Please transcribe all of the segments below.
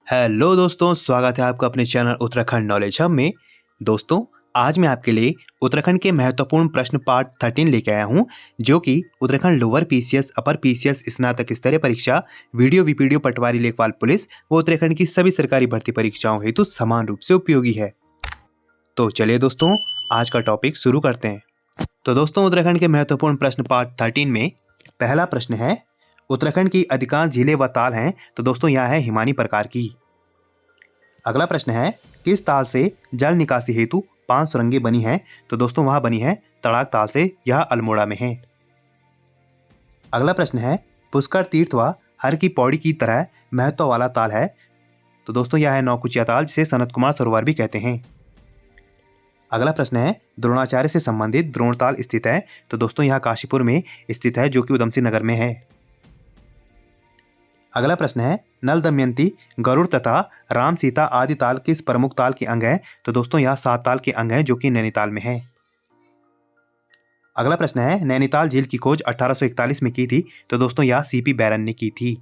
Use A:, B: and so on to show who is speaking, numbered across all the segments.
A: Hello दोस्तों, स्वागत है आपका अपने चैनल उत्तराखंड नॉलेज हब में। दोस्तों, आज मैं आपके लिए उत्तराखंड के महत्वपूर्ण प्रश्न पार्ट 13 लेके आया हूं, जो कि Uttarakhand lower PCS, upper PCS, स्नातक स्तरीय परीक्षा, वीडियो वीपीडीओ, पटवारी, लेखपाल पुलिस व उत्तराखंड की सभी सरकारी भर्ती परीक्षाओं हेतु समान रूप से उपयोगी है। तो चलिए दोस्तों, आज का टॉपिक शुरू करते हैं। तो दोस्तों, उत्तराखंड के महत्वपूर्ण प्रश्न पार्ट 13 में पहला प्रश्न है, उत्तराखंड की अधिकांश झीलें व ताल हैं। तो दोस्तों, यह है हिमानी प्रकार की। अगला प्रश्न है, किस ताल से जल निकासी हेतु 5 सुरंगें बनी हैं? तो दोस्तों, वह बनी है तड़ाक ताल से, यह अल्मोड़ा में है। अगला प्रश्न है, पुष्कर तीर्थ व हर की पौड़ी की तरह महत्व वाला ताल है। तो दोस्तों, यह है नौकुचिया ताल, जिसे सनत कुमार सरोवर भी कहते हैं। अगला प्रश्न है, द्रोणाचार्य से संबंधित द्रोणताल स्थित है। तो दोस्तों, यह काशीपुर में स्थित है, जो कि उधमसिंह नगर में है। अगला प्रश्न है, नल दमयंती, गरुड़ तथा राम सीता आदि ताल किस प्रमुख ताल के अंग हैं? तो दोस्तों, यह 7 ताल के अंग हैं, जो कि नैनीताल में है। अगला प्रश्न है, नैनीताल झील की खोज 1841 में की थी। तो दोस्तों, यह सीपी बैरन ने की थी।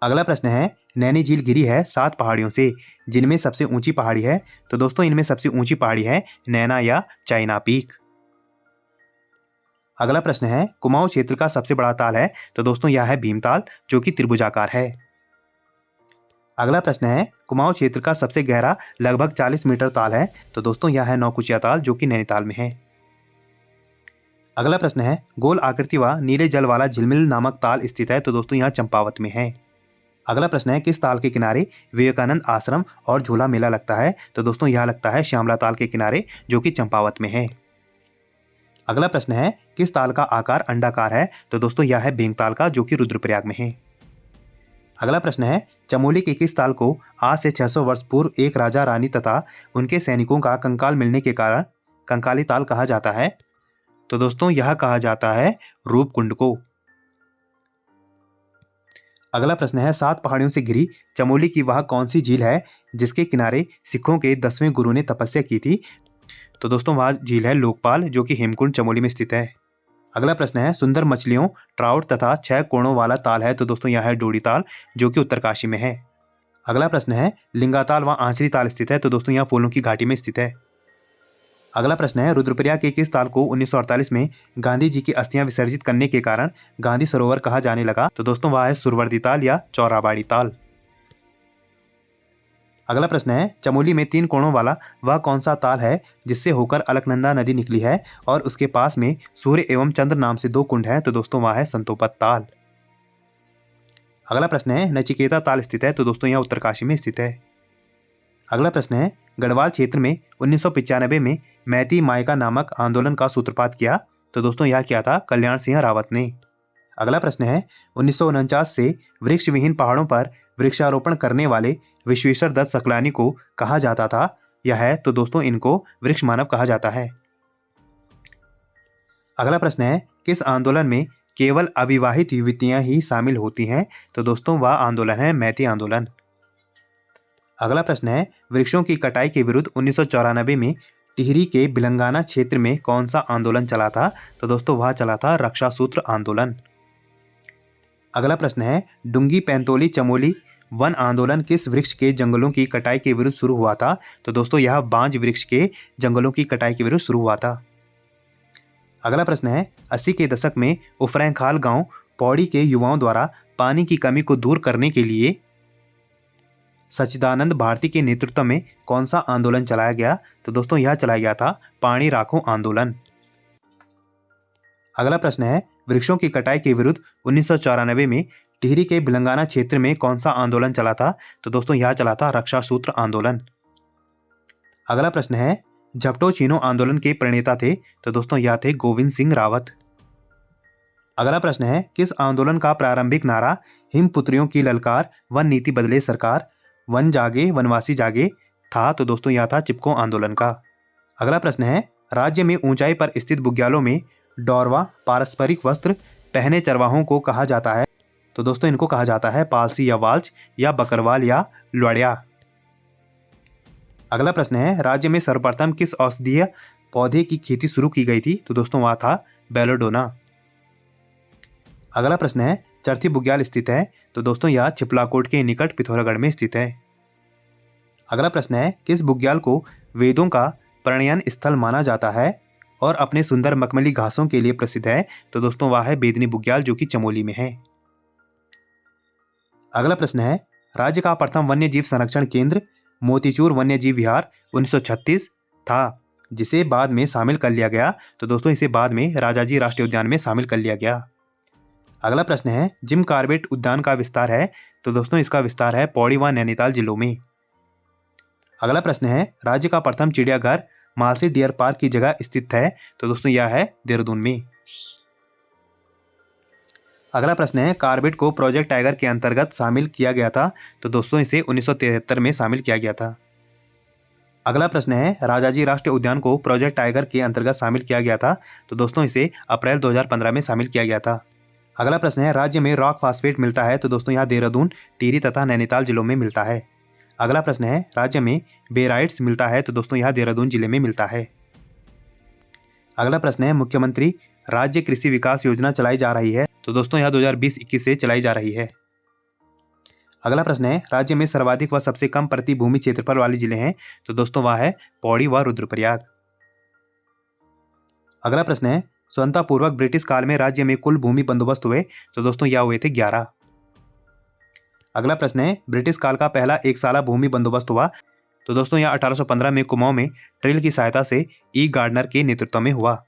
A: अगला प्रश्न है, नैनी झील घिरी है 7 पहाड़ियों से, जिनमें सबसे ऊंची पहाड़ी है? तो दोस्तों, इनमें सबसे ऊंची पहाड़ी है नैना या चाइना पीक। अगला प्रश्न है, कुमाऊं क्षेत्र का सबसे बड़ा ताल है? तो दोस्तों, यह है भीमताल, जो कि त्रिभुजाकार है। अगला प्रश्न है, कुमाऊं क्षेत्र का सबसे गहरा लगभग 40 मीटर ताल है? तो दोस्तों, यह है नौकुचिया ताल, जो कि नैनीताल में है। अगला प्रश्न है, गोल आकृति व नीले जल वाला झिलमिल नामक ताल स्थित है? तो दोस्तों, यह चंपावत में है। अगला प्रश्न है, किस ताल के किनारे विवेकानंद आश्रम और झूला मेला लगता है? तो दोस्तों, यह लगता है श्यामला ताल के किनारे, जो कि चंपावत में है। अगला प्रश्न है, किस ताल का आकार अंडाकार है? तो दोस्तों, यह है भीमताल का, जो कि रुद्रप्रयाग में है। अगला प्रश्न है, चमोली के किस ताल को आज से 600 वर्ष पूर्व एक राजा रानी तथा उनके सैनिकों का कंकाल मिलने के कारण कंकाली ताल कहा जाता है? तो दोस्तों, यह कहा जाता है रूपकुंड को। अगला प्रश्न है, 7 पहाड़ियों से घिरी चमोली की वह कौन सी झील है जिसके किनारे सिखों के 10वें गुरु ने तपस्या की थी? तो दोस्तों, वह झील है लोकपाल, जो कि हेमकुंड चमोली में स्थित है। अगला प्रश्न है, सुंदर मछलियों, ट्राउट तथा 6 कोणों वाला ताल है? तो दोस्तों, यह है डोडी ताल, जो कि उत्तरकाशी में है। अगला प्रश्न है, लिंगाताल व आंचरी ताल स्थित है? तो दोस्तों, यह फूलों की घाटी में स्थित है। अगला प्रश्न है, रुद्रप्रयाग के किस ताल को 1948 में गांधी जी की अस्थियां विसर्जित करने के कारण गांधी सरोवर कहा जाने लगा? तो दोस्तों, वह है सुरवर्दी ताल या चौराबाड़ी ताल। अगला प्रश्न है, चमोली में 3 कोणों वाला वह कौन सा ताल है जिससे होकर अलकनंदा नदी निकली है और उसके पास में सूर्य एवं चंद्र नाम से 2 कुंड हैं? तो दोस्तों, वह है संतोपत ताल। अगला प्रश्न है, नचिकेता ताल स्थित है? तो दोस्तों, यह उत्तरकाशी में स्थित है। अगला प्रश्न है, गढ़वाल क्षेत्र में 1995 में मैती मायका नामक आंदोलन का सूत्रपात किया? तो दोस्तों, यह किया था कल्याण सिंह रावत ने। अगला प्रश्न है, 1949 से वृक्ष विहीन पहाड़ों पर वृक्षारोपण करने वाले विश्वेश्वर दत्त सकलानी को कहा जाता था? यह है, तो दोस्तों, इनको वृक्ष मानव कहा जाता है। अगला प्रश्न है, किस आंदोलन में केवल अविवाहित युवतियां ही शामिल होती हैं? तो दोस्तों, वह आंदोलन है मैती आंदोलन। अगला प्रश्न है, वृक्षों की कटाई के विरुद्ध 1994 में टिहरी के बिलंगाना क्षेत्र में कौन सा आंदोलन चला था? तो दोस्तों, वह चला था रक्षा सूत्र आंदोलन। अगला प्रश्न है, डुंगी पैंतोली चमोली वन आंदोलन किस वृक्ष के जंगलों की कटाई के विरुद्ध शुरू हुआ था? तो दोस्तों, यह बांज वृक्ष के जंगलों की कटाई के विरुद्ध शुरू हुआ था। अगला प्रश्न है, 80 के दशक में उफरैंखाल गांव पौड़ी के युवाओं द्वारा पानी की कमी को दूर करने के लिए सच्चिदानंद भारती के नेतृत्व में कौन सा आंदोलन चलाया गया? तो दोस्तों, यह चलाया गया था पानी राखो आंदोलन। अगला प्रश्न है, वृक्षों की कटाई के विरुद्ध 1994 में टिहरी के बिलंगाना क्षेत्र में कौन सा आंदोलन चला था? तो दोस्तों, यह चला था रक्षा सूत्र आंदोलन। अगला प्रश्न है, झपटो चीनो आंदोलन के प्रणेता थे? तो दोस्तों, यह थे गोविंद सिंह रावत। अगला प्रश्न है, किस आंदोलन का प्रारंभिक नारा हिमपुत्रियों की ललकार, वन नीति बदले सरकार, वन जागे वनवासी जागे था? तो दोस्तों, यह था चिपको आंदोलन का। अगला प्रश्न है, राज्य में ऊंचाई पर स्थित बुग्यालों में डोरवा पारंपरिक वस्त्र पहने चरवाहों को कहा जाता है? तो दोस्तों, इनको कहा जाता है पालसी या वाल्च या बकरवाल या लड़िया। अगला प्रश्न है, राज्य में सर्वप्रथम किस औषधीय पौधे की खेती शुरू की गई थी? तो दोस्तों, वह था बेलोडोना। अगला प्रश्न है, चरथी बुग्याल स्थित है? तो दोस्तों यह चिपलाकोट के निकट पिथौरागढ़ में स्थित है। अगला प्रश्न है, किस बुग्याल को वेदों का प्रणयन स्थल माना जाता है और अपने सुंदर मखमली घासों के लिए प्रसिद्ध है? तो दोस्तों वह है बेदनी बुग्याल, जो कि चमोली में है। अगला प्रश्न है, राज्य का प्रथम वन्य जीव संरक्षण केंद्र मोतीचूर वन्य जीव विहार 1936 था, जिसे बाद में शामिल कर लिया गया। तो दोस्तों इसे बाद में राजाजी राष्ट्रीय उद्यान में शामिल कर लिया गया। अगला प्रश्न है, जिम कॉर्बेट उद्यान का विस्तार है? तो दोस्तों इसका विस्तार है पौड़ी व नैनीताल जिलों में। अगला प्रश्न है, राज्य का प्रथम चिड़ियाघर मालसी डियर पार्क की जगह स्थित है? तो दोस्तों यह है देहरादून में। अगला प्रश्न है, कॉर्बेट को प्रोजेक्ट टाइगर के अंतर्गत शामिल किया गया था? तो दोस्तों इसे 1973 में शामिल किया गया था। अगला प्रश्न है, राजाजी राष्ट्रीय उद्यान को प्रोजेक्ट टाइगर के अंतर्गत शामिल किया गया था? तो दोस्तों इसे अप्रैल 2015 में शामिल किया गया था। अगला प्रश्न है, राज्य में रॉक फास्फेट मिलता है? तो दोस्तों यहाँ देहरादून, टिहरी तथा नैनीताल जिलों में मिलता है। अगला प्रश्न है, राज्य में बेराइट्स मिलता है? तो दोस्तों यहाँ देहरादून जिले में मिलता है। अगला प्रश्न है, मुख्यमंत्री राज्य कृषि विकास योजना चलाई जा रही है? तो दोस्तों यह 2020-21 से चलाई जा रही है। अगला प्रश्न है, राज्य में सर्वाधिक व सबसे कम प्रति भूमि क्षेत्रफल वाले जिले हैं? तो दोस्तों वह है पौड़ी व रुद्रप्रयाग। अगला प्रश्न है, स्वतंत्रता पूर्वक ब्रिटिश काल में राज्य में कुल भूमि बंदोबस्त हुए? तो दोस्तों यह हुए थे 11। अगला प्रश्न है, ब्रिटिश काल का पहला एक साला भूमि बंदोबस्त हुआ? तो दोस्तों यह 1815 में कुमाऊं में ट्रेल की सहायता से ई गार्डनर के नेतृत्व में हुआ।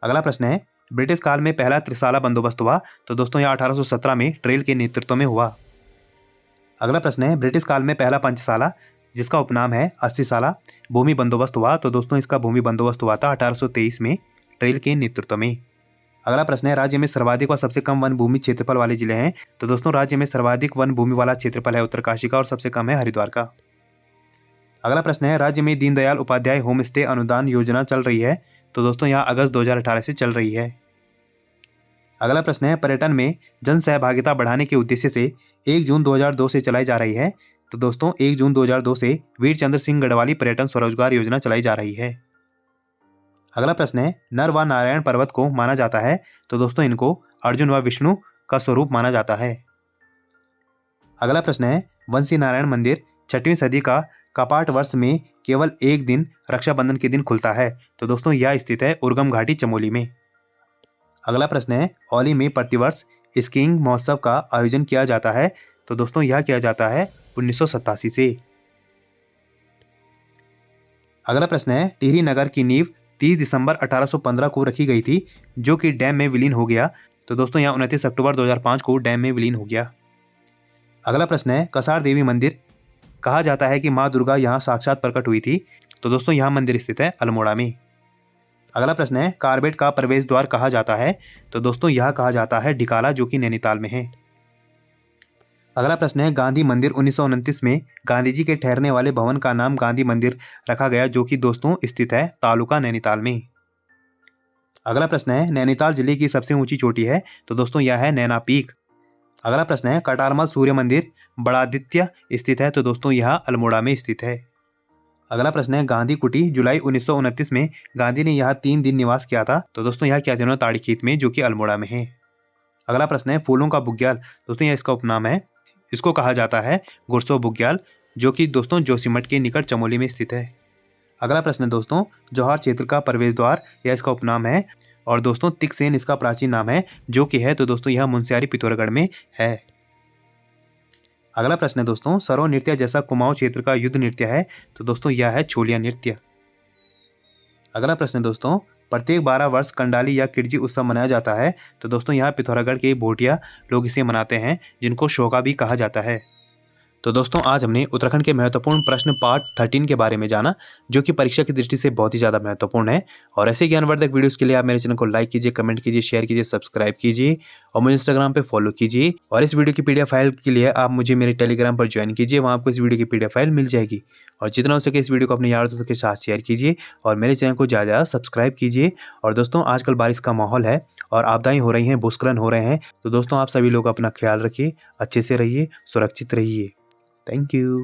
A: अगला प्रश्न है, ब्रिटिश काल में पहला त्रिसाला बंदोबस्त हुआ? तो दोस्तों यह 1817 में ट्रेल के नेतृत्व में हुआ। अगला प्रश्न है, ब्रिटिश काल में पहला पंचसाला, जिसका उपनाम है 80 साला भूमि बंदोबस्त हुआ? तो दोस्तों इसका भूमि बंदोबस्त हुआ था 1823 में ट्रेल के नेतृत्व में। अगला प्रश्न है, राज्य में सर्वाधिक व सबसे कम वन भूमि क्षेत्रफल वाले जिले हैं? तो दोस्तों राज्य में सर्वाधिक वन भूमि वाला क्षेत्रफल है उत्तरकाशी का और सबसे कम है हरिद्वार का। अगला प्रश्न है, राज्य में दीनदयाल उपाध्याय होम स्टे अनुदान योजना चल रही है? तो दोस्तों यह अगस्त 2018 से चल रही है। अगला प्रश्न है, पर्यटन में जन सहभागिता बढ़ाने के उद्देश्य से 1 जून 2002 से चलाई जा रही है? तो दोस्तों 1 जून 2002 से वीर चंद्र सिंह गढ़वाली पर्यटन स्वरोजगार योजना चलाई जा रही है। अगला प्रश्न है, नर व नारायण पर्वत को माना जाता है? तो दोस्तों इनको अर्जुन व विष्णु का स्वरूप माना जाता है। अगला प्रश्न है, वंशी नारायण मंदिर 6वीं सदी का कपाट वर्ष में केवल एक दिन रक्षाबंधन के दिन खुलता है? तो दोस्तों यह स्थित है उर्गम घाटी चमोली में। अगला प्रश्न है, औली में प्रतिवर्ष स्कीइंग महोत्सव का आयोजन किया जाता है? तो दोस्तों यह किया जाता है 1987 से। अगला प्रश्न है, टिहरी नगर की नींव 30 दिसंबर 1815 को रखी गई थी, जो कि डैम में विलीन हो गया? तो दोस्तों यह 29 अक्टूबर 2005 को डैम में विलीन हो गया। अगला प्रश्न है, कसार देवी मंदिर कहा जाता है कि माँ दुर्गा यहाँ साक्षात प्रकट हुई थी? तो दोस्तों यह मंदिर स्थित है अल्मोड़ा में। अगला प्रश्न है, कॉर्बेट का प्रवेश द्वार कहा जाता है? तो दोस्तों यह कहा जाता है ढिकाला, जो कि नैनीताल में है। अगला प्रश्न है, गांधी मंदिर 1929 में गांधी जी के ठहरने वाले भवन का नाम गांधी मंदिर रखा गया, जो कि दोस्तों स्थित है तालुका नैनीताल में। अगला प्रश्न है, नैनीताल जिले की सबसे ऊंची चोटी है? तो दोस्तों यह है नैना पीक। अगला प्रश्न है, कटारमल सूर्य मंदिर बड़ादित्य स्थित है? तो दोस्तों यह अल्मोड़ा में स्थित है। अगला प्रश्न है, गांधी कुटी जुलाई 1929 में गांधी ने यहाँ 3 दिन निवास किया था? तो दोस्तों यह किया था ताड़ीखेत में, जो कि अल्मोड़ा में है। अगला प्रश्न है, फूलों का बुग्याल, दोस्तों यह इसका उपनाम है, इसको कहा जाता है गुरसो बुग्याल, जो कि दोस्तों जोशीमठ के निकट चमोली में स्थित है। अगला प्रश्न है दोस्तों, जौहर क्षेत्र का प्रवेश द्वार, यह इसका उपनाम है, और दोस्तों तिकसेन इसका प्राचीन नाम है, जो कि है तो दोस्तों यह मुंशियारी पिथौरागढ़ में है। अगला प्रश्न है दोस्तों, सरो नृत्य जैसा कुमाऊं क्षेत्र का युद्ध नृत्य है? तो दोस्तों यह है छोलिया नृत्य। अगला प्रश्न है दोस्तों, प्रत्येक 12 वर्ष कंडाली या किरजी उत्सव मनाया जाता है? तो दोस्तों यहाँ पिथौरागढ़ के भोटिया लोग इसे मनाते हैं, जिनको शोका भी कहा जाता है। तो दोस्तों आज हमने उत्तराखंड के महत्वपूर्ण प्रश्न पार्ट 13 के बारे में जाना, जो कि परीक्षा की दृष्टि से बहुत ही ज़्यादा महत्वपूर्ण है। और ऐसे ज्ञानवर्धक वीडियोस के लिए आप मेरे चैनल को लाइक कीजिए, कमेंट कीजिए, शेयर कीजिए, सब्सक्राइब कीजिए और मुझे इंस्टाग्राम पे फॉलो कीजिए। और इस वीडियो की पीडीएफ फाइल के लिए आप मुझे मेरे टेलीग्राम पर ज्वाइन कीजिए, वहाँ आपको इस वीडियो की पीडीएफ फाइल मिल जाएगी। और जितना हो सके इस वीडियो को अपने यार दोस्तों के साथ शेयर कीजिए और मेरे चैनल को ज़्यादा सब्सक्राइब कीजिए। और दोस्तों आजकल बारिश का माहौल है और आपदाएं हो रही हैं, भूस्खलन हो रहे हैं, तो दोस्तों आप सभी लोग अपना ख्याल रखिए, अच्छे से रहिए, सुरक्षित रहिए। Thank you.